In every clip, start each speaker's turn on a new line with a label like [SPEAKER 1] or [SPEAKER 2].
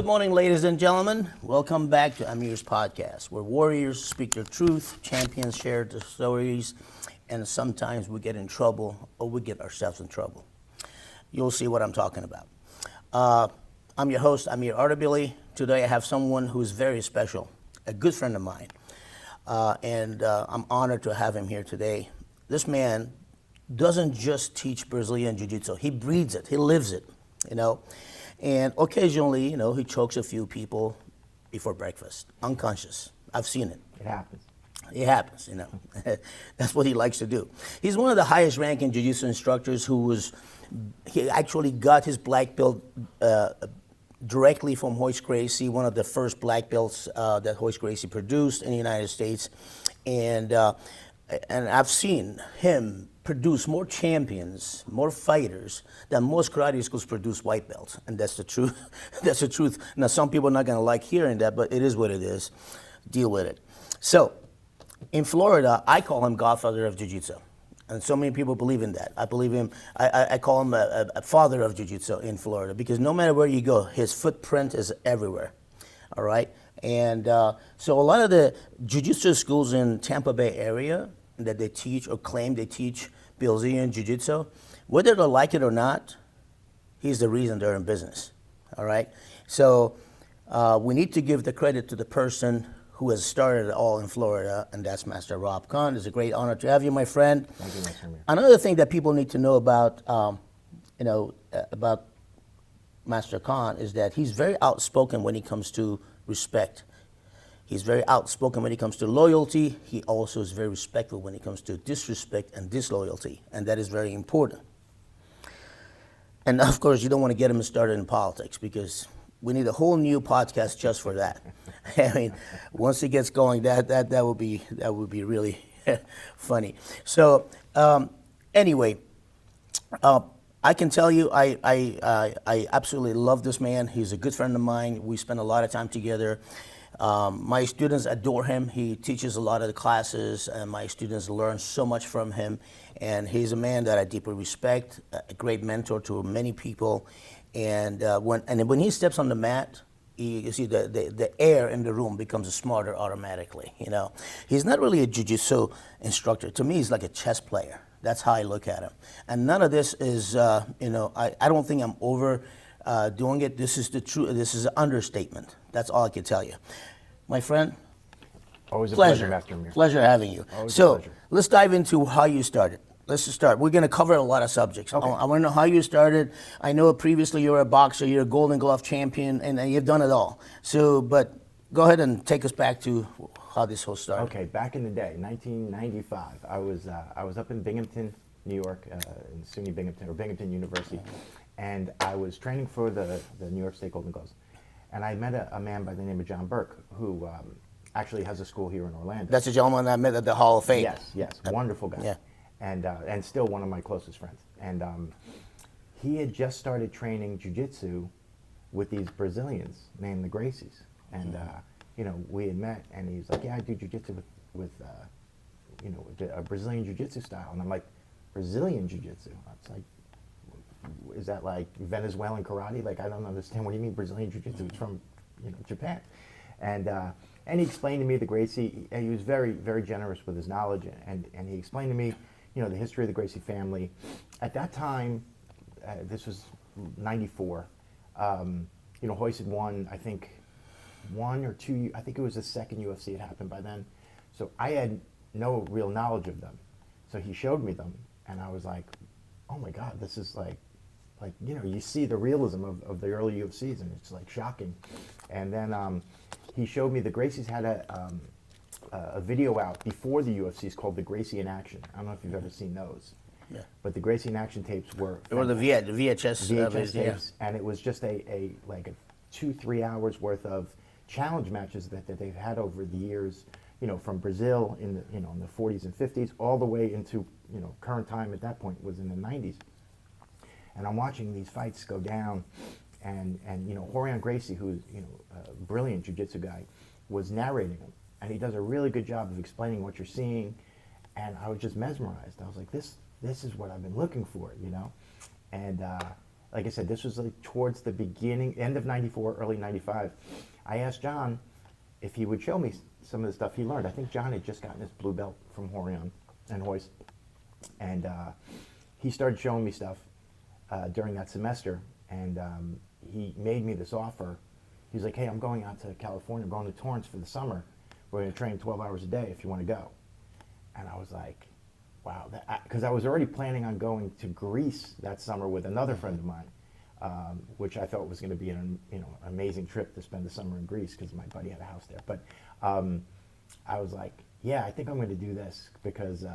[SPEAKER 1] Good morning, ladies and gentlemen. Welcome back to Amir's podcast, where warriors speak their truth, champions share their stories, and sometimes we get in trouble or we get ourselves in trouble. You'll see what I'm talking about. I'm your host, Amir Ardabili. Today I have someone who is very special, a good friend of mine, and I'm honored to have him here today. This man doesn't just teach Brazilian Jiu-Jitsu. He breathes it. He lives it, you know. And occasionally, you know, he chokes a few people before breakfast, unconscious. I've seen it.
[SPEAKER 2] It happens.
[SPEAKER 1] It happens, you know. That's what he likes to do. He's one of the highest ranking Jiu-Jitsu instructors he actually got his black belt directly from Royce Gracie, one of the first black belts that Royce Gracie produced in the United States. And I've seen him produce more champions, more fighters than most karate schools produce white belts, and that's the truth. That's the truth. Now, some people are not going to like hearing that, but it is what it is. Deal with it. So, in Florida, I call him Godfather of Jiu-Jitsu, and so many people believe in that. I believe him. I call him a father of Jiu-Jitsu in Florida because no matter where you go, his footprint is everywhere. All right, and so a lot of the Jiu-Jitsu schools in Tampa Bay area that they teach or claim they teach Brazilian Jiu-Jitsu, whether they like it or not, he's the reason they're in business, all right? So we need to give the credit to the person who has started it all in Florida, and that's Master Rob Kahn. It's a great honor to have you, my friend.
[SPEAKER 2] Thank you, Mr. Amir.
[SPEAKER 1] Another thing that people need to know about, about Master Kahn is that he's very outspoken when it comes to respect. He's very outspoken when it comes to loyalty. He also is very respectful when it comes to disrespect and disloyalty, and that is very important. And of course, you don't want to get him started in politics because we need a whole new podcast just for that. I mean, once he gets going, that would be really funny. So anyway, I can tell you, I absolutely love this man. He's a good friend of mine. We spend a lot of time together. My students adore him. He teaches a lot of the classes, and my students learn so much from him. And he's a man that I deeply respect, a great mentor to many people. And when he steps on the mat, you see the air in the room becomes smarter automatically. You know, he's not really a jiu-jitsu instructor. To me, he's like a chess player. That's how I look at him. And none of this is, I don't think I'm over doing it. This is the truth. This is an understatement. That's all I can tell you. My friend,
[SPEAKER 2] always a pleasure, Master Amir.
[SPEAKER 1] Pleasure having you.
[SPEAKER 2] Always
[SPEAKER 1] so
[SPEAKER 2] a pleasure.
[SPEAKER 1] Let's dive into how you started. Let's just start. We're going to cover a lot of subjects.
[SPEAKER 2] Okay.
[SPEAKER 1] I want to know how you started. I know previously you were a boxer, you're a Golden Glove champion, and you've done it all. So, but go ahead and take us back to how this whole started.
[SPEAKER 2] Okay, back in the day, 1995, I was up in Binghamton, New York, in SUNY Binghamton, or Binghamton University, and I was training for the New York State Golden Gloves. And I met a man by the name of John Burke, who actually has a school here in Orlando.
[SPEAKER 1] That's the gentleman I met at the Hall of Fame.
[SPEAKER 2] Yes, wonderful guy.
[SPEAKER 1] Yeah.
[SPEAKER 2] And still one of my closest friends. And he had just started training jiu-jitsu with these Brazilians named the Gracies. And, we had met, and he's like, yeah, I do jiu-jitsu with a Brazilian jiu-jitsu style. And I'm like, Brazilian jiu-jitsu? It's like, is that like Venezuelan karate? Like, I don't understand. What do you mean Brazilian jiu-jitsu? It's from, Japan. And he explained to me the Gracie, and he was very, very generous with his knowledge. And he explained to me, the history of the Gracie family. At that time, this was 94, Royce had won, I think, 1 or 2, I think it was the second UFC had happened by then. So I had no real knowledge of them. So he showed me them, and I was like, oh my God, this is like you see the realism of the early UFCs, and it's like shocking. And then he showed me the Gracies had a video out before the UFCs called the Gracie in Action. I don't know if you've ever seen those. Yeah. But the Gracie in Action tapes were
[SPEAKER 1] the VHS
[SPEAKER 2] tapes, yeah. And it was just a 2-3 hours worth of challenge matches that they've had over the years, from Brazil in the in the 40s and 50s all the way into current time. At that point was in the 90s. And I'm watching these fights go down, and Royce Gracie, who's a brilliant jiu-jitsu guy, was narrating them, and he does a really good job of explaining what you're seeing, and I was just mesmerized. I was like, this is what I've been looking for, And like I said, this was like towards the beginning, end of 94, early 95. I asked John if he would show me some of the stuff he learned. I think John had just gotten his blue belt from Horion and Royce. And he started showing me stuff during that semester. And he made me this offer. He's like, hey, I'm going out to California. I'm going to Torrance for the summer. We're going to train 12 hours a day if you want to go. And I was like, wow. Because I was already planning on going to Greece that summer with another friend of mine. Which I thought was going to be an amazing trip to spend the summer in Greece because my buddy had a house there. But I was like, yeah, I think I'm going to do this because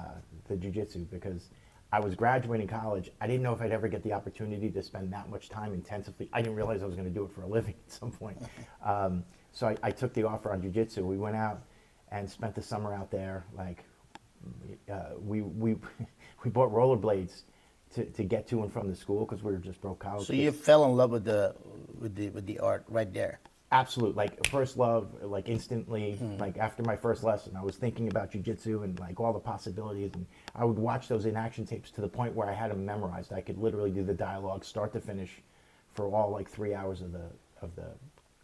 [SPEAKER 2] the jiu-jitsu, because I was graduating college. I didn't know if I'd ever get the opportunity to spend that much time intensively. I didn't realize I was going to do it for a living at some point. So I took the offer on jiu-jitsu. We went out and spent the summer out there. Like we bought rollerblades to get to and from the school because we were just broke college.
[SPEAKER 1] So you fell in love with the art right there.
[SPEAKER 2] Absolute, like first love, like instantly. Like after my first lesson, I was thinking about jiu-jitsu and like all the possibilities, and I would watch those in action tapes to the point where I had them memorized. I could literally do the dialogue start to finish for all like 3 hours of the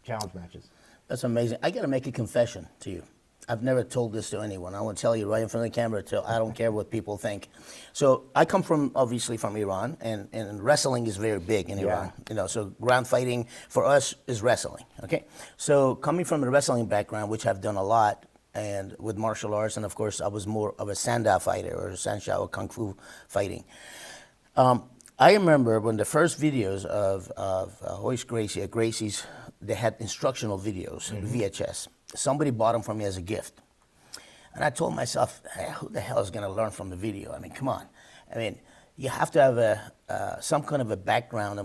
[SPEAKER 2] challenge matches.
[SPEAKER 1] That's amazing. I got to make a confession to you. I've never told this to anyone. I want to tell you right in front of the camera. I don't care what people think. So I come obviously from Iran, and wrestling is very big in Iran. So ground fighting for us is wrestling. Okay. So coming from a wrestling background, which I've done a lot, and with martial arts, and of course I was more of a sanda fighter or sanshao or kung fu fighting. I remember when the first videos of Royce Gracie, Gracie's, they had instructional videos, VHS. Somebody bought them for me as a gift. And I told myself, hey, who the hell is going to learn from the video? I mean, come on. I mean, you have to have some kind of a background.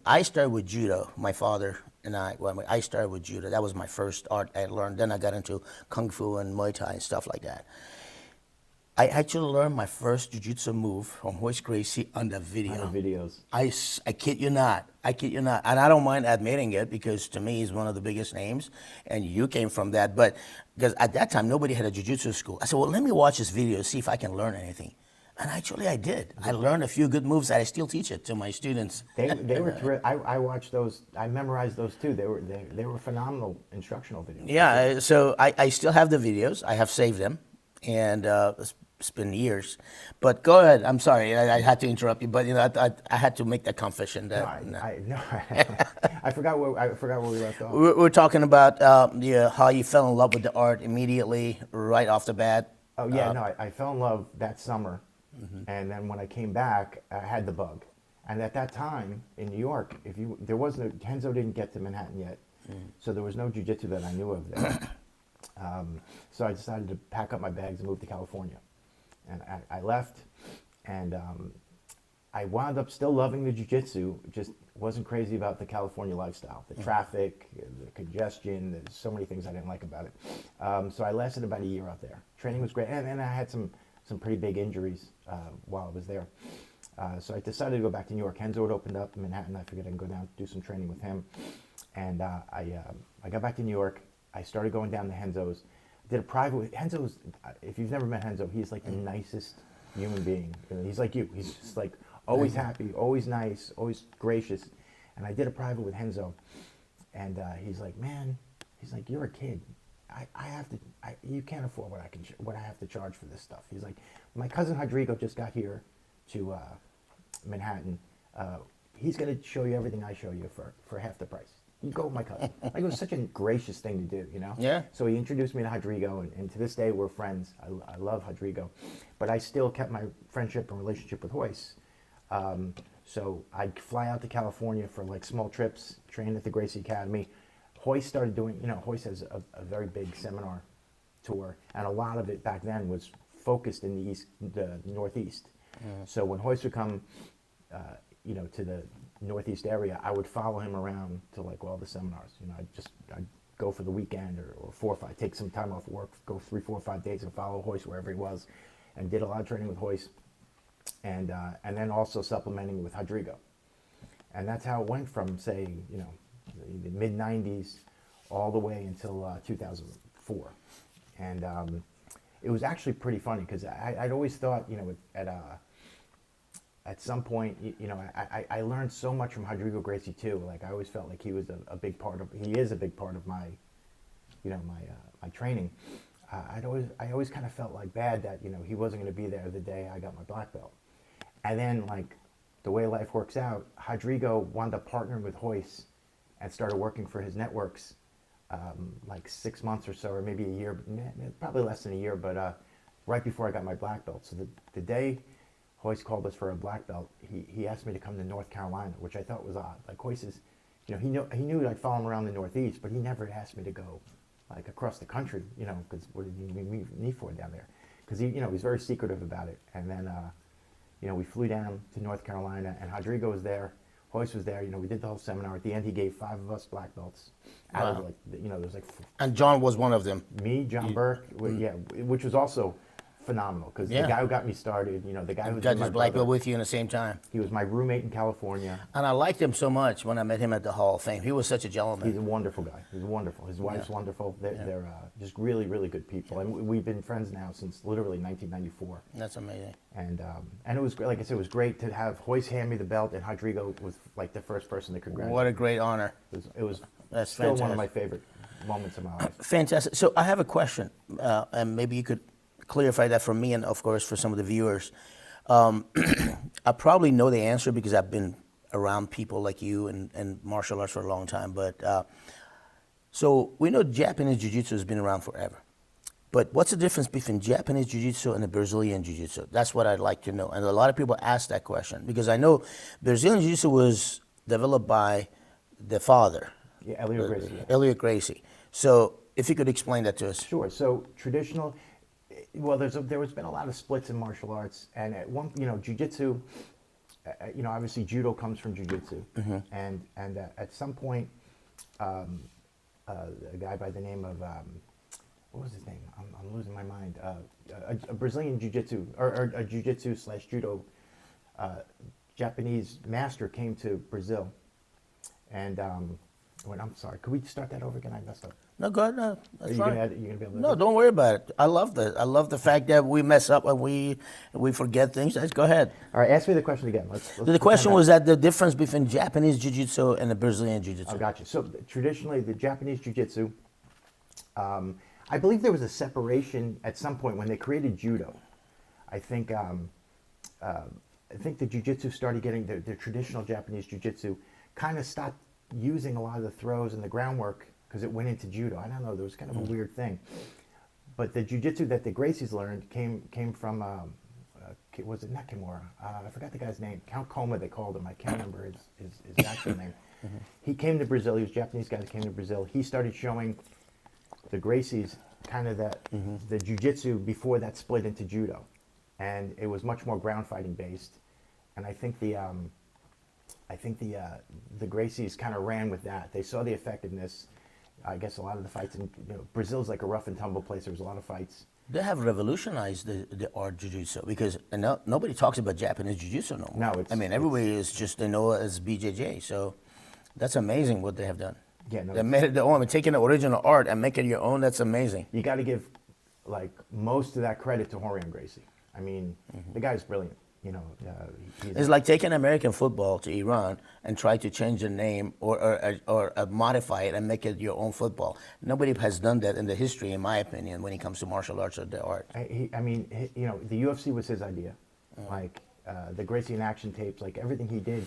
[SPEAKER 1] I started with judo. My father and I started with judo. That was my first art I learned. Then I got into kung fu and Muay Thai and stuff like that. I actually learned my first jiu-jitsu move from Royce Gracie on the video.
[SPEAKER 2] On the videos.
[SPEAKER 1] I kid you not. I kid you not. And I don't mind admitting it because to me he's one of the biggest names. And you came from that. But because at that time nobody had a jiu-jitsu school. I said, well, let me watch this video, see if I can learn anything. And actually I did. I learned a few good moves that I still teach it to my students.
[SPEAKER 2] They were terrific. I watched those. I memorized those too. They were phenomenal instructional videos.
[SPEAKER 1] Yeah, so I still have the videos. I have saved them. And it's been years, but go ahead. I'm sorry, I had to interrupt you, but I had to make that confession. That
[SPEAKER 2] I forgot where we left off.
[SPEAKER 1] We're talking about how you fell in love with the art immediately, right off the bat.
[SPEAKER 2] Oh yeah, I fell in love that summer, and then when I came back, I had the bug. And at that time in New York, Henzo didn't get to Manhattan yet, so there was no jiu-jitsu that I knew of there. So I decided to pack up my bags and move to California. And I left, and I wound up still loving the jiu-jitsu, just wasn't crazy about the California lifestyle, the traffic, the congestion, there's so many things I didn't like about it. So I lasted about a year out there. Training was great, and I had some pretty big injuries while I was there. So I decided to go back to New York. Henzo had opened up in Manhattan. I figured I can go down do some training with him. And I got back to New York. I started going down to Henzo's. Did a private with Henzo's. If you've never met Henzo, he's like the nicest human being. He's like you. He's just like always happy, always nice, always gracious. And I did a private with Henzo, and he's like, man, he's like, you're a kid. You can't afford what I have to charge for this stuff. He's like, my cousin Rodrigo just got here to Manhattan. He's gonna show you everything I show you for half the price. You go with my cousin. Like, it was such a gracious thing to do,
[SPEAKER 1] Yeah.
[SPEAKER 2] So he introduced me to Rodrigo, and to this day we're friends. I love Rodrigo, but I still kept my friendship and relationship with Royce. So I'd fly out to California for like small trips, train at the Gracie Academy. Royce started doing, Royce has a very big seminar tour, and a lot of it back then was focused in the Northeast. So when Royce would come, to the Northeast area, I would follow him around to like all the seminars. I'd go for the weekend or 4 or 5, take some time off work, go 3, 4, 5 days and follow Royce wherever he was, and did a lot of training with Royce, and then also supplementing with Rodrigo. And that's how it went from, say, the mid 90s all the way until 2004. And it was actually pretty funny because I'd always thought, at some point, I learned so much from Rodrigo Gracie too. Like I always felt like he was a big part of. He is a big part of my, my training. I always kind of felt like bad that he wasn't going to be there the day I got my black belt. And then like the way life works out, Rodrigo wound up partnering with Royce and started working for his networks like 6 months or so, or maybe a year, probably less than a year, but right before I got my black belt. So the day Royce called us for a black belt, he asked me to come to North Carolina, which I thought was odd. Like Royce is, he knew I'd follow him around the Northeast, but he never asked me to go like across the country, because what did you need for down there? Because he was very secretive about it. And then, we flew down to North Carolina, and Rodrigo was there, Royce was there. We did the whole seminar. At the end, he gave 5 of us black belts. Out of there's like.
[SPEAKER 1] And John was one of them.
[SPEAKER 2] Me, John Burke, which was also phenomenal because the guy who got me started, the guy who
[SPEAKER 1] got his black belt with you in the same time.
[SPEAKER 2] He was my roommate in California.
[SPEAKER 1] And I liked him so much when I met him at the Hall of Fame. He was such a gentleman.
[SPEAKER 2] He's a wonderful guy. He's wonderful. His wife's wonderful. They're just really, really good people. And we've been friends now since literally 1994.
[SPEAKER 1] That's amazing.
[SPEAKER 2] And it was, like I said, it was great to have Royce hand me the belt, and Rodrigo was like the first person to congratulate.
[SPEAKER 1] What a great honor.
[SPEAKER 2] It was
[SPEAKER 1] That's
[SPEAKER 2] still
[SPEAKER 1] fantastic.
[SPEAKER 2] one of my favorite moments of my life.
[SPEAKER 1] Fantastic. So I have a question, and maybe you could clarify that for me and, of course, for some of the viewers. I probably know the answer because I've been around people like you and martial arts for a long time. But so we know Japanese Jiu-Jitsu has been around forever. But what's the difference between Japanese Jiu-Jitsu and the Brazilian Jiu-Jitsu? That's what I'd like to know. And a lot of people ask that question because I know Brazilian Jiu-Jitsu was developed by the father.
[SPEAKER 2] Yeah, Elliot Gracie.
[SPEAKER 1] Elliot Gracie. So if you could explain that to us.
[SPEAKER 2] Sure. So traditional, well, there has been a lot of splits in martial arts, and at one, Jiu-Jitsu, obviously judo comes from Jiu-Jitsu, and at some point, a guy by the name of what was his name? I'm losing my mind. A Brazilian Jiu-Jitsu or a Jiu-Jitsu / judo Japanese master came to Brazil, and I'm sorry. Could we start that over again? I messed up.
[SPEAKER 1] No, go ahead. No, that's fine.
[SPEAKER 2] You're gonna be able to.
[SPEAKER 1] No, don't worry about it. I love that. I love the fact that we mess up and we forget things. Let's go ahead.
[SPEAKER 2] All right, ask me the question again.
[SPEAKER 1] The question was that the difference between Japanese Jiu-Jitsu and the Brazilian Jiu-Jitsu.
[SPEAKER 2] I got you. So traditionally, the Japanese Jiu-Jitsu, I believe there was a separation at some point when they created judo. I think the Jiu-Jitsu started getting the traditional Japanese Jiu-Jitsu kind of stopped using a lot of the throws and the groundwork because it went into judo. I don't know. There was kind of a weird thing. But the Jiu-Jitsu that the Gracies learned came from, was it not Kimura? I forgot the guy's name. Count Koma, they called him. I can't remember his actual name. He came to Brazil. He was a Japanese guy that came to Brazil. He started showing the Gracies kind of the Jiu-Jitsu before that split into judo. And it was much more ground fighting based. And I think the Gracies kind of ran with that. They saw the effectiveness. I guess a lot of the fights in Brazil's like a rough and tumble place. There was a lot of fights.
[SPEAKER 1] They have revolutionized the art Jiu-Jitsu because nobody talks about Japanese Jiu-Jitsu no more.
[SPEAKER 2] No,
[SPEAKER 1] everybody is just, they know it as BJJ. So that's amazing what they have done.
[SPEAKER 2] Yeah, no,
[SPEAKER 1] they made it their own. Taking the original art and making it your own, that's amazing.
[SPEAKER 2] You got to give like most of that credit to Royce Gracie. I mean, the guy's brilliant.
[SPEAKER 1] It's like taking American football to Iran and try to change the name or modify it and make it your own football. Nobody has done that in the history, in my opinion, when it comes to martial arts or the art.
[SPEAKER 2] The UFC was his idea. Like the Gracie in action tapes, like everything he did,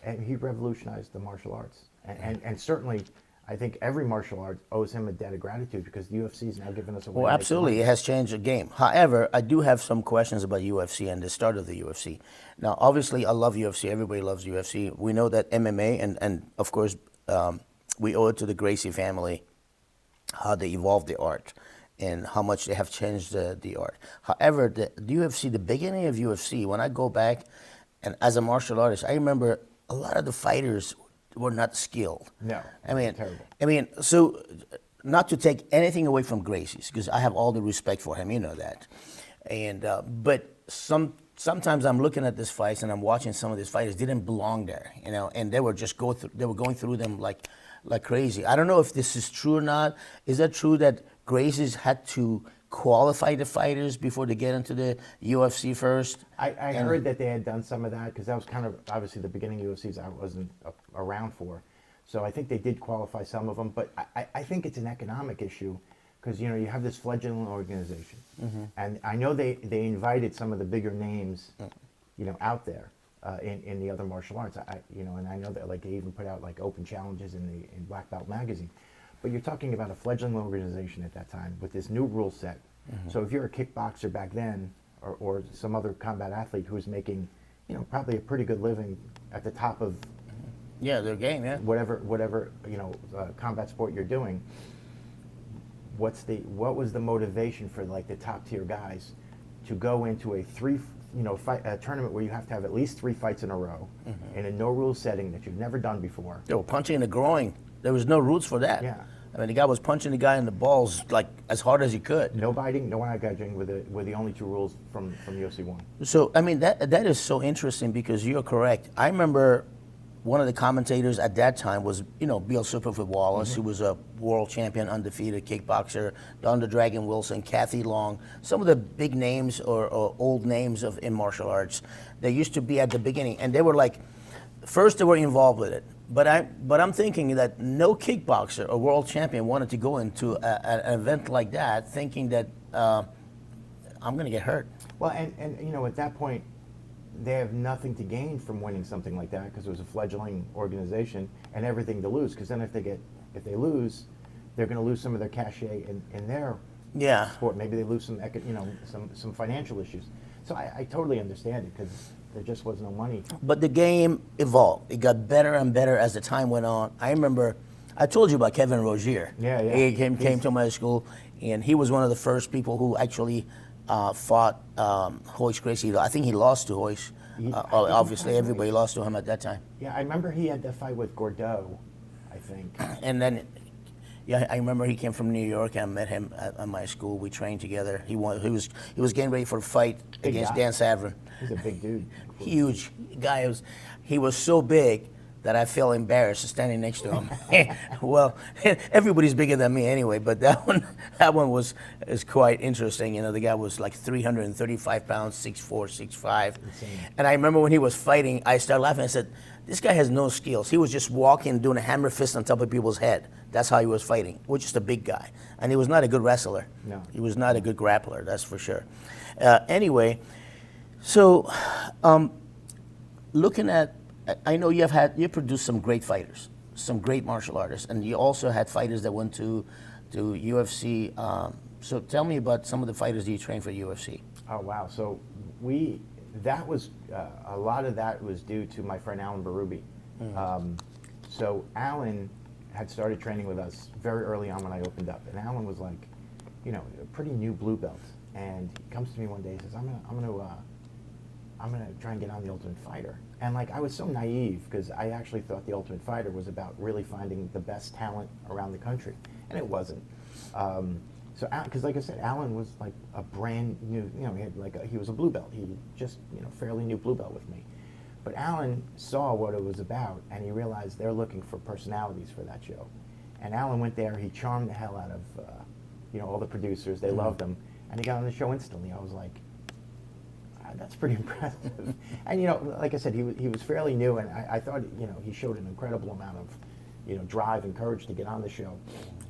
[SPEAKER 2] and he revolutionized the martial arts. And certainly, I think every martial art owes him a debt of gratitude because the UFC is now giving us a way.
[SPEAKER 1] Well, absolutely, it has changed the game. However, I do have some questions about UFC and the start of the UFC. Now, obviously, I love UFC. Everybody loves UFC. We know that MMA, and of course, we owe it to the Gracie family, how they evolved the art and how much they have changed the art. However, the UFC, the beginning of UFC, when I go back, and as a martial artist, I remember a lot of the fighters were not skilled.
[SPEAKER 2] No,
[SPEAKER 1] terrible. So not to take anything away from Gracie's, because I have all the respect for him, you know that. And but sometimes I'm looking at these fights and I'm watching some of these fighters didn't belong there, and they were just going through them like crazy. I don't know if this is true or not. Is that true that Gracie's had to qualify the fighters before they get into the UFC first?
[SPEAKER 2] I heard that they had done some of that because that was kind of obviously the beginning of UFCs I wasn't around for. So I think they did qualify some of them, but I think it's an economic issue because, you know, you have this fledgling organization. And I know they invited some of the bigger names, you know, out there in the other martial arts. You know, and I know that like they even put out like open challenges in Black Belt magazine. But you're talking about a fledgling organization at that time with this new rule set. So if you're a kickboxer back then, or some other combat athlete who's making, you know, probably a pretty good living at the top of
[SPEAKER 1] their game,
[SPEAKER 2] whatever you know, combat sport you're doing, what was the motivation for like the top tier guys to go into a tournament where you have to have at least 3 fights in a row in a no rules setting that you've never done before?
[SPEAKER 1] They were punching in the groin. There was no rules for that.
[SPEAKER 2] Yeah.
[SPEAKER 1] I mean, the guy was punching the guy in the balls like as hard as he could.
[SPEAKER 2] No biting, no eye gouging were the only 2 rules from UFC 1.
[SPEAKER 1] So, I mean, that is so interesting because you're correct. I remember one of the commentators at that time was, you know, Bill Superfoot Wallace, who was a world champion, undefeated kickboxer, Don the Dragon Wilson, Kathy Long, some of the big names or old names in martial arts. They used to be at the beginning, and they were like, first they were involved with it. But I'm thinking that no kickboxer or world champion wanted to go into an event like that thinking that I'm going to get hurt. Well,
[SPEAKER 2] and you know, at that point, they have nothing to gain from winning something like that because it was a fledgling organization, and everything to lose. Because then if they lose, they're going to lose some of their cachet in their sport. Maybe they lose some financial issues. So I totally understand it because there just was no money.
[SPEAKER 1] But the game evolved. It got better and better as the time went on. I remember, I told you about Kevin Rozier.
[SPEAKER 2] Yeah.
[SPEAKER 1] He came to my school, and he was one of the first people who actually fought Royce Gracie. I think he lost to Royce. Obviously, everybody lost to him at that time.
[SPEAKER 2] Yeah, I remember he had that fight with Gordeau, I think.
[SPEAKER 1] And then, I remember he came from New York. I met him at my school. We trained together. He was getting ready for a fight against Dan Savran.
[SPEAKER 2] He's a big dude.
[SPEAKER 1] Huge guy. He was so big that I felt embarrassed standing next to him. Well, everybody's bigger than me anyway, but that one is quite interesting. You know, the guy was like 335 pounds, 6'4", 6'5". And I remember when he was fighting, I started laughing. I said, this guy has no skills. He was just walking, doing a hammer fist on top of people's head. That's how he was fighting. He was just a big guy. And he was not a good wrestler.
[SPEAKER 2] No.
[SPEAKER 1] He was not a good grappler, that's for sure. Anyway, so looking at, I know you've produced some great fighters, some great martial artists, and you also had fighters that went to UFC. So tell me about some of the fighters that you trained for UFC.
[SPEAKER 2] Oh wow! So that was a lot of that was due to my friend Alan Berube. So Alan had started training with us very early on when I opened up, and Alan was like, you know, a pretty new blue belt, and he comes to me one day and says, I'm gonna try and get on the Ultimate Fighter. And like I was so naive because I actually thought the Ultimate Fighter was about really finding the best talent around the country, and it wasn't. So because like I said, Alan was like a brand new, you know, he was a blue belt. He just, you know, fairly new blue belt with me. But Alan saw what it was about, and he realized they're looking for personalities for that show. And Alan went there. He charmed the hell out of, you know, all the producers. They loved him, and he got on the show instantly. I was like, that's pretty impressive. And you know, like I said, he was fairly new, and I thought, you know, he showed an incredible amount of, you know, drive and courage to get on the show.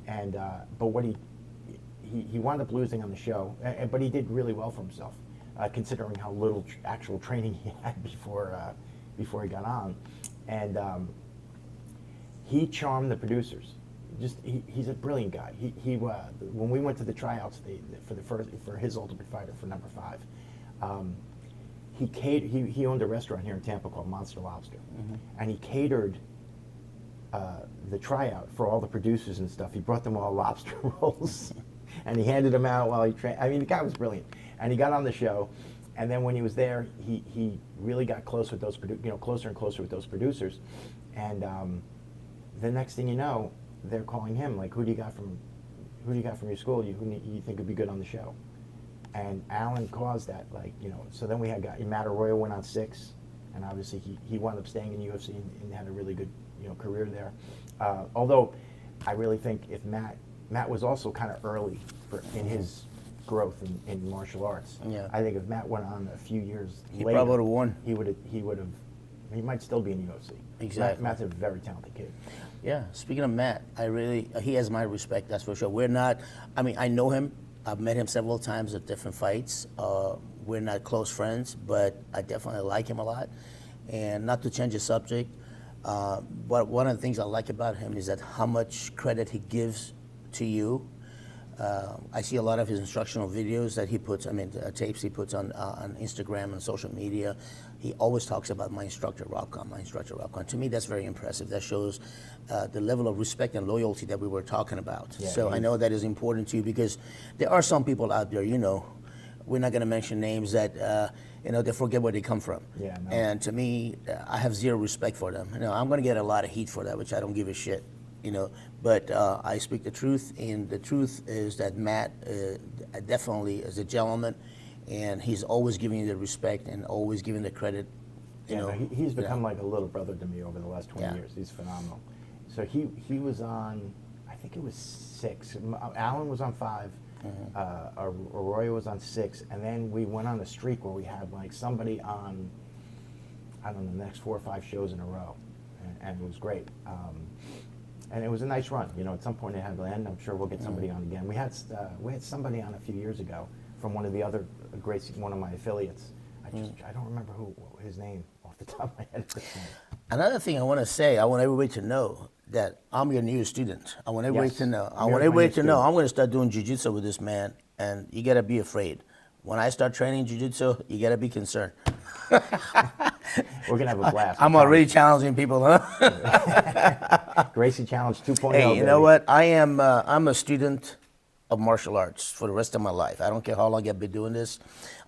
[SPEAKER 2] And but what he wound up losing on the show, but he did really well for himself, considering how little actual training he had before he got on. And he charmed the producers. He's a brilliant guy. When we went to the tryouts for his Ultimate Fighter for number 5. He owned a restaurant here in Tampa called Monster Lobster, and he catered the tryout for all the producers and stuff. He brought them all lobster rolls, and he handed them out while he trained. I mean, the guy was brilliant, and he got on the show. And then when he was there, he really got close with those closer and closer with those producers. And the next thing you know, they're calling him like, who do you got from your school? Who you think would be good on the show? And Alan caused that, like, you know. So then we had Matt Arroyo went on 6, and obviously he wound up staying in UFC and had a really good, you know, career there. Although I really think if Matt was also kind of early in his growth in martial arts.
[SPEAKER 1] Yeah.
[SPEAKER 2] I think if Matt went on a few years
[SPEAKER 1] He
[SPEAKER 2] later,
[SPEAKER 1] probably would've won.
[SPEAKER 2] He might still be in the UFC.
[SPEAKER 1] Exactly.
[SPEAKER 2] Matt's a very talented kid.
[SPEAKER 1] Yeah, speaking of Matt, he has my respect, that's for sure. I know him, I've met him several times at different fights. We're not close friends, but I definitely like him a lot. And not to change the subject, but one of the things I like about him is that how much credit he gives to you. I see a lot of his instructional videos that he puts, tapes he puts on Instagram and social media. He always talks about my instructor, Rob Kahn, my instructor, Rob Kahn. To me, that's very impressive. That shows the level of respect and loyalty that we were talking about.
[SPEAKER 2] Yeah,
[SPEAKER 1] so I know that is important to you because there are some people out there, we're not going to mention names that, they forget where they come from.
[SPEAKER 2] Yeah, no.
[SPEAKER 1] And to me, I have zero respect for them. I'm going to get a lot of heat for that, which I don't give a shit. But I speak the truth, and the truth is that Matt definitely is a gentleman, and he's always giving you the respect and always giving the credit.
[SPEAKER 2] He's become like a little brother to me over the last 20
[SPEAKER 1] Yeah.
[SPEAKER 2] years. He's phenomenal. So he was on, I think it was 6. Alan was on 5. Arroyo was on 6, and then we went on a streak where we had like somebody on, I don't know, the next 4 or 5 shows in a row, and it was great. And it was a nice run. At some point it had to end. I'm sure we'll get somebody on again. We had somebody on a few years ago from one of the other one of my affiliates. I don't remember his name off the top of my head at this point.
[SPEAKER 1] Another thing I want to say, I want everybody to know that I'm your new student. I want everybody
[SPEAKER 2] Yes.
[SPEAKER 1] to know. I
[SPEAKER 2] Amir's
[SPEAKER 1] want
[SPEAKER 2] my
[SPEAKER 1] everybody
[SPEAKER 2] new
[SPEAKER 1] to know
[SPEAKER 2] student.
[SPEAKER 1] I'm going to start doing jiu-jitsu with this man, and you got to be afraid. When I start training jiu-jitsu, you got to be concerned.
[SPEAKER 2] We're gonna have a blast.
[SPEAKER 1] I'm already challenging people, huh?
[SPEAKER 2] Gracie Challenge 2.0.
[SPEAKER 1] Hey, you
[SPEAKER 2] baby.
[SPEAKER 1] know what? I'm a student of martial arts for the rest of my life. I don't care how long I've been doing this.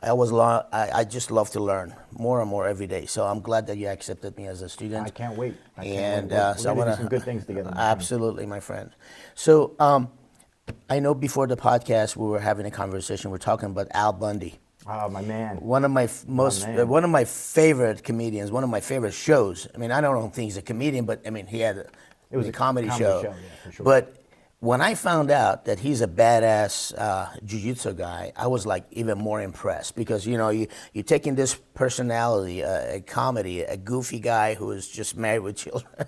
[SPEAKER 1] I just love to learn more and more every day. So I'm glad that you accepted me as a student.
[SPEAKER 2] I can't wait.
[SPEAKER 1] And
[SPEAKER 2] We're
[SPEAKER 1] so I
[SPEAKER 2] gonna do
[SPEAKER 1] wanna
[SPEAKER 2] some good things together.
[SPEAKER 1] Absolutely, my friend. So I know before the podcast we were having a conversation. We're talking about Al Bundy.
[SPEAKER 2] Oh, my man.
[SPEAKER 1] One of my
[SPEAKER 2] man.
[SPEAKER 1] one of my favorite comedians, one of my favorite shows. I don't think he's a comedian, but he had it was a comedy show.
[SPEAKER 2] Yeah, for sure.
[SPEAKER 1] But when I found out that he's a badass jiu-jitsu guy, I was like even more impressed because you're taking this personality, a comedy, a goofy guy who is just married with children.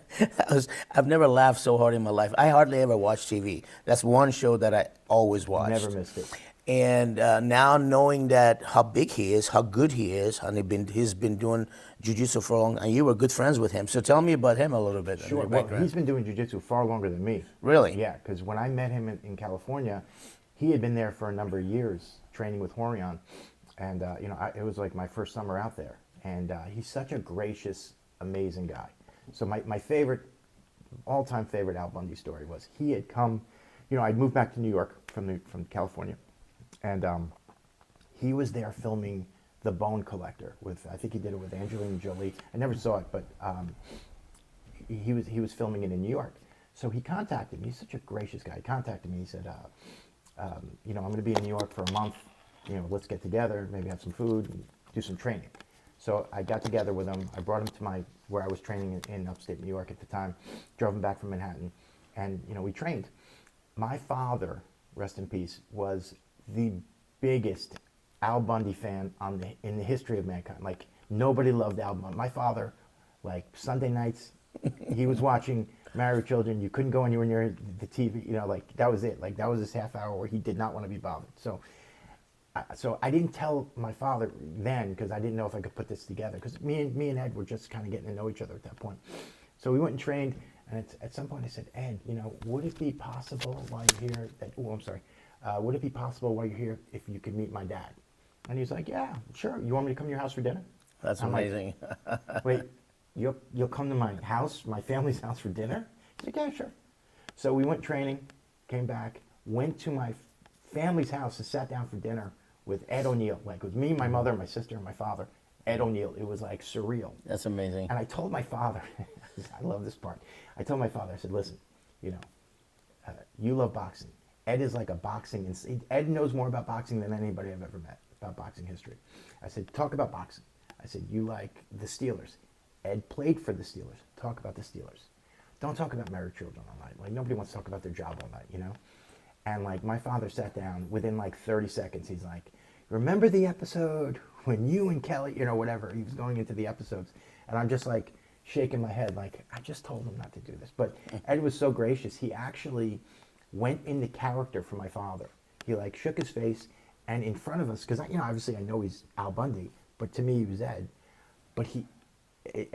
[SPEAKER 1] I've never laughed so hard in my life. I hardly ever watch TV. That's one show that I always watched.
[SPEAKER 2] Never missed it.
[SPEAKER 1] And now knowing that how big he is, how good he is, and he's been doing jiu-jitsu for a long time, and you were good friends with him. So tell me about him a little bit.
[SPEAKER 2] Sure. Well, he's been doing jiu-jitsu far longer than me.
[SPEAKER 1] Really?
[SPEAKER 2] Yeah, because when I met him in California, he had been there for a number of years training with Horion. And, it was like my first summer out there. And he's such a gracious, amazing guy. So my favorite, all-time favorite Al Bundy story was he had come, I'd moved back to New York from California. And he was there filming The Bone Collector I think he did it with Angelina Jolie. I never saw it, but he was filming it in New York. So he contacted me. He's such a gracious guy. He contacted me. He said, I'm going to be in New York for a month. Let's get together, maybe have some food, and do some training. So I got together with him. I brought him to where I was training in upstate New York at the time. Drove him back from Manhattan, and we trained. My father, rest in peace, was the biggest Al Bundy fan in the history of mankind. Like, nobody loved Al Bundy. My father, like, Sunday nights, he was watching Married with Children. You couldn't go anywhere near the TV. That was it. Like, that was his half hour where he did not want to be bothered. So I didn't tell my father then because I didn't know if I could put this together. Because me and Ed were just kind of getting to know each other at that point. So we went and trained. And at some point I said, Ed, would it be possible while you're here would it be possible while you're here if you could meet my dad? And he's like, yeah, sure. You want me to come to your house for dinner?
[SPEAKER 1] That's
[SPEAKER 2] I'm
[SPEAKER 1] amazing.
[SPEAKER 2] Like, wait, you'll come to my house, my family's house for dinner? He's like, yeah, sure. So we went training, came back, went to my family's house and sat down for dinner with Ed O'Neill. Like, it was me, my mother, my sister, and my father. Ed O'Neill. It was like surreal.
[SPEAKER 1] That's amazing.
[SPEAKER 2] And I told my father, I love this part. I told my father, I said, listen, you love boxing. Ed is like a boxing, Ed knows more about boxing than anybody I've ever met, about boxing history. I said, talk about boxing. I said, you like the Steelers. Ed played for the Steelers. Talk about the Steelers. Don't talk about married children all night. Like, nobody wants to talk about their job all night, And like my father sat down within like 30 seconds. He's like, remember the episode when you and Kelly, you know, whatever. He was going into the episodes. And I'm just like shaking my head like, I just told him not to do this. But Ed was so gracious. He actually went into character for my father. He like shook his face and in front of us, because you know, obviously I know he's Al Bundy, but to me he was Ed. But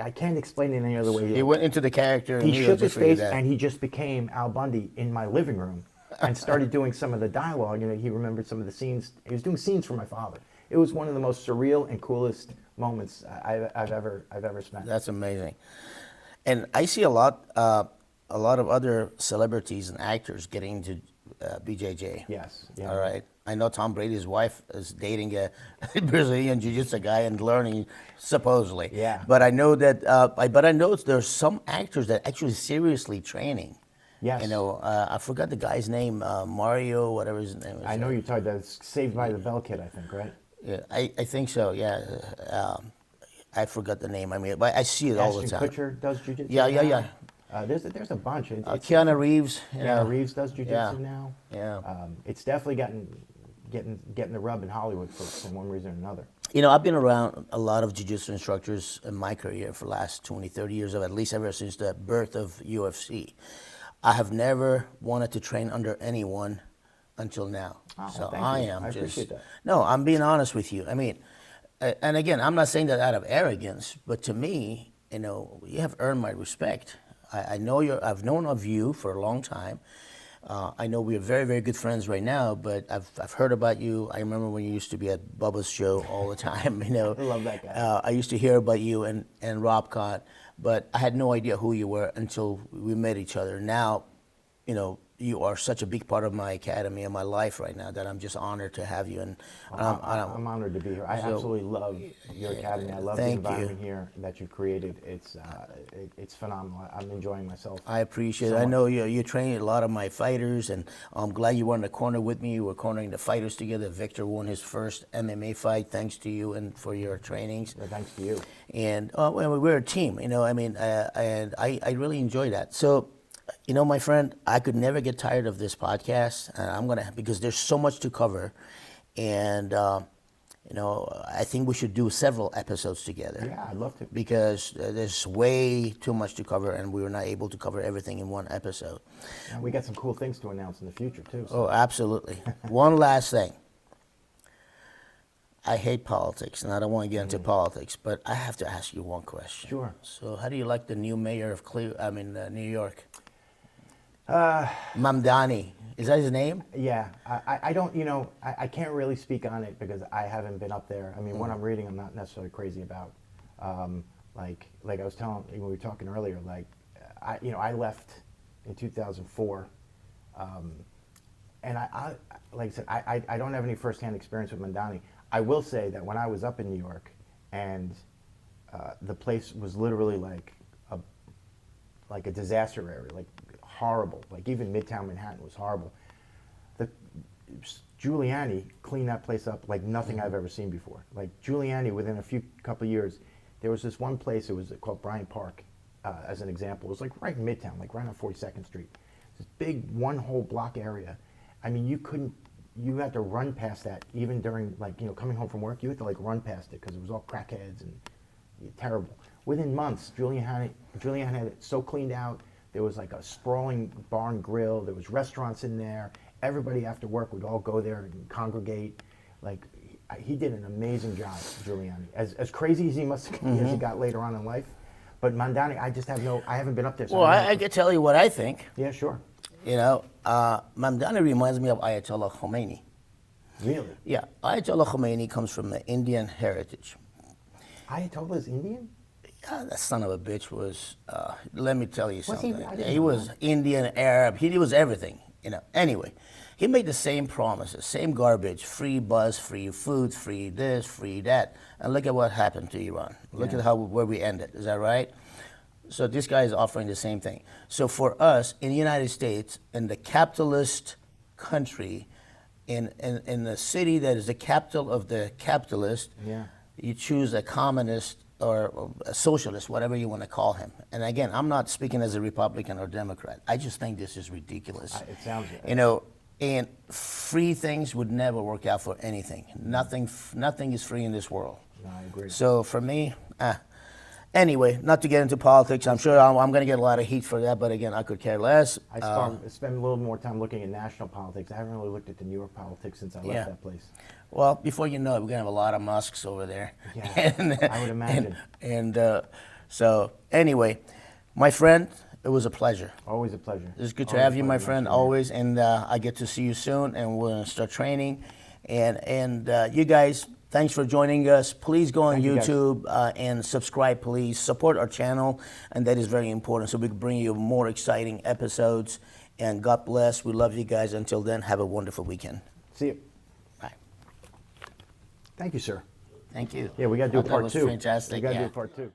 [SPEAKER 2] I can't explain it any other way.
[SPEAKER 1] He went into the character. And
[SPEAKER 2] he shook his face and he just became Al Bundy in my living room and started doing some of the dialogue. You know, he remembered some of the scenes. He was doing scenes for my father. It was one of the most surreal and coolest moments I've ever spent.
[SPEAKER 1] That's amazing. And I see a lot of other celebrities and actors getting into BJJ.
[SPEAKER 2] Yes. Yeah.
[SPEAKER 1] All right. I know Tom Brady's wife is dating a Brazilian Jiu-Jitsu guy and learning, supposedly.
[SPEAKER 2] Yeah.
[SPEAKER 1] But I know that. But I know there's some actors that actually seriously training.
[SPEAKER 2] Yes.
[SPEAKER 1] You know, I forgot the guy's name, Mario, whatever his name is.
[SPEAKER 2] I know you're talking about Saved by the Bell kid, I think, right?
[SPEAKER 1] Yeah, I think so. Yeah. I forgot the name. I mean, but I see it all the time.
[SPEAKER 2] Ashton Kutcher does jiu-jitsu.
[SPEAKER 1] Yeah.
[SPEAKER 2] There's a bunch.
[SPEAKER 1] Keanu Reeves.
[SPEAKER 2] Keanu Reeves does jiu-jitsu
[SPEAKER 1] Yeah.
[SPEAKER 2] now.
[SPEAKER 1] Yeah.
[SPEAKER 2] It's definitely getting the rub in Hollywood for one reason or another.
[SPEAKER 1] You know, I've been around a lot of jiu-jitsu instructors in my career for the last 20, 30 years, at least ever since the birth of UFC. I have never wanted to train under anyone until now.
[SPEAKER 2] Oh,
[SPEAKER 1] so
[SPEAKER 2] thank
[SPEAKER 1] I
[SPEAKER 2] you.
[SPEAKER 1] am
[SPEAKER 2] I
[SPEAKER 1] just...
[SPEAKER 2] appreciate that.
[SPEAKER 1] No, I'm being honest with you. I mean, and again, I'm not saying that out of arrogance, but to me, you know, you have earned my respect. I know I've known of you for a long time. I know we're very, very good friends right now, but I've heard about you. I remember when you used to be at Bubba's show all the time. You know,
[SPEAKER 2] I love that guy.
[SPEAKER 1] I used to hear about you and Rob Kahn, but I had no idea who you were until we met each other. Now, you know, you are such a big part of my academy and my life right now that I'm just honored to have you. And
[SPEAKER 2] I'm honored to be here. I absolutely love your academy. I love the
[SPEAKER 1] Thank
[SPEAKER 2] environment here that you've created. It's phenomenal. I'm enjoying myself.
[SPEAKER 1] I appreciate
[SPEAKER 2] so
[SPEAKER 1] it. I
[SPEAKER 2] much.
[SPEAKER 1] know you train a lot of my fighters, and I'm glad you were in the corner with me. You were cornering the fighters together. Victor won his first MMA fight thanks to you and for your trainings.
[SPEAKER 2] Thanks to you.
[SPEAKER 1] And well, we're a team, you know. I mean, and I really enjoy that. So, you know, my friend, I could never get tired of this podcast. Because there's so much to cover, and you know, I think we should do several episodes together.
[SPEAKER 2] Yeah, I'd love to.
[SPEAKER 1] Because there's way too much to cover, and we were not able to cover everything in one episode.
[SPEAKER 2] And we got some cool things to announce in the future too.
[SPEAKER 1] Oh, absolutely. One last thing. I hate politics, and I don't want to get into politics, but I have to ask you one question.
[SPEAKER 2] Sure.
[SPEAKER 1] So, how do you like the new mayor of New York? Mamdani. Is that his name?
[SPEAKER 2] Yeah, I don't, you know, I can't really speak on it because I haven't been up there. I mean, what I'm reading, I'm not necessarily crazy about. Like I was telling, when we were talking earlier, like, I left in 2004, and like I said, I don't have any firsthand experience with Mamdani. I will say that when I was up in New York, and the place was literally like a disaster area, like horrible. Like even Midtown Manhattan was horrible. Giuliani cleaned that place up like nothing I've ever seen before. Like Giuliani, within a couple of years, there was this one place. It was called Bryant Park, as an example. It was like right in Midtown, like right on 42nd Street. This big one whole block area. I mean, you had to run past that even during, like, you know, coming home from work. You had to like run past it because it was all crackheads and terrible. Within months, Giuliani had it so cleaned out. There was like a sprawling bar and grill. There was restaurants in there. Everybody after work would all go there and congregate. Like, he did an amazing job, Giuliani. As crazy as he must have as he got later on in life. But Mamdani, I haven't been up there. So
[SPEAKER 1] Well, I can tell you what I think.
[SPEAKER 2] Yeah, sure.
[SPEAKER 1] You know, Mamdani reminds me of Ayatollah Khomeini.
[SPEAKER 2] Really?
[SPEAKER 1] Yeah, Ayatollah Khomeini comes from the Indian heritage.
[SPEAKER 2] Ayatollah is Indian?
[SPEAKER 1] Yeah, that son of a bitch was, let me tell you
[SPEAKER 2] Was
[SPEAKER 1] something.
[SPEAKER 2] he? I didn't
[SPEAKER 1] He
[SPEAKER 2] know
[SPEAKER 1] was
[SPEAKER 2] that.
[SPEAKER 1] Indian, Arab, he was everything, you know. Anyway, he made the same promises, same garbage, free bus, free food, free this, free that. And look at what happened to Iran. Look at where we ended, is that right? So this guy is offering the same thing. So for us, in the United States, in the capitalist country, in the city that is the capital of the capitalist, you choose a communist or a socialist, whatever you want to call him. And again, I'm not speaking as a Republican or Democrat. I just think this is ridiculous.
[SPEAKER 2] It sounds.
[SPEAKER 1] You know, And free things would never work out for anything. Nothing is free in this world.
[SPEAKER 2] No, I agree.
[SPEAKER 1] So for me, anyway, not to get into politics, I'm sure I'm going to get a lot of heat for that, but again, I could care less.
[SPEAKER 2] I spend a little more time looking at national politics. I haven't really looked at the New York politics since I left that place.
[SPEAKER 1] Well, before you know it, we're going to have a lot of Musks over there.
[SPEAKER 2] Yeah, I would imagine.
[SPEAKER 1] So anyway, my friend, it was a pleasure.
[SPEAKER 2] Always a pleasure.
[SPEAKER 1] It's good to have you, my friend, always. And I get to see you soon, and we're going to start training. And you guys, thanks for joining us. Please go on YouTube and subscribe, please. Support our channel, and that is very important so we can bring you more exciting episodes. And God bless. We love you guys. Until then, have a wonderful weekend.
[SPEAKER 2] See you.
[SPEAKER 1] Bye.
[SPEAKER 2] Thank you, sir.
[SPEAKER 1] Thank you.
[SPEAKER 2] Yeah, we got to do
[SPEAKER 1] That
[SPEAKER 2] part
[SPEAKER 1] was
[SPEAKER 2] two.
[SPEAKER 1] fantastic.
[SPEAKER 2] We got to do part two.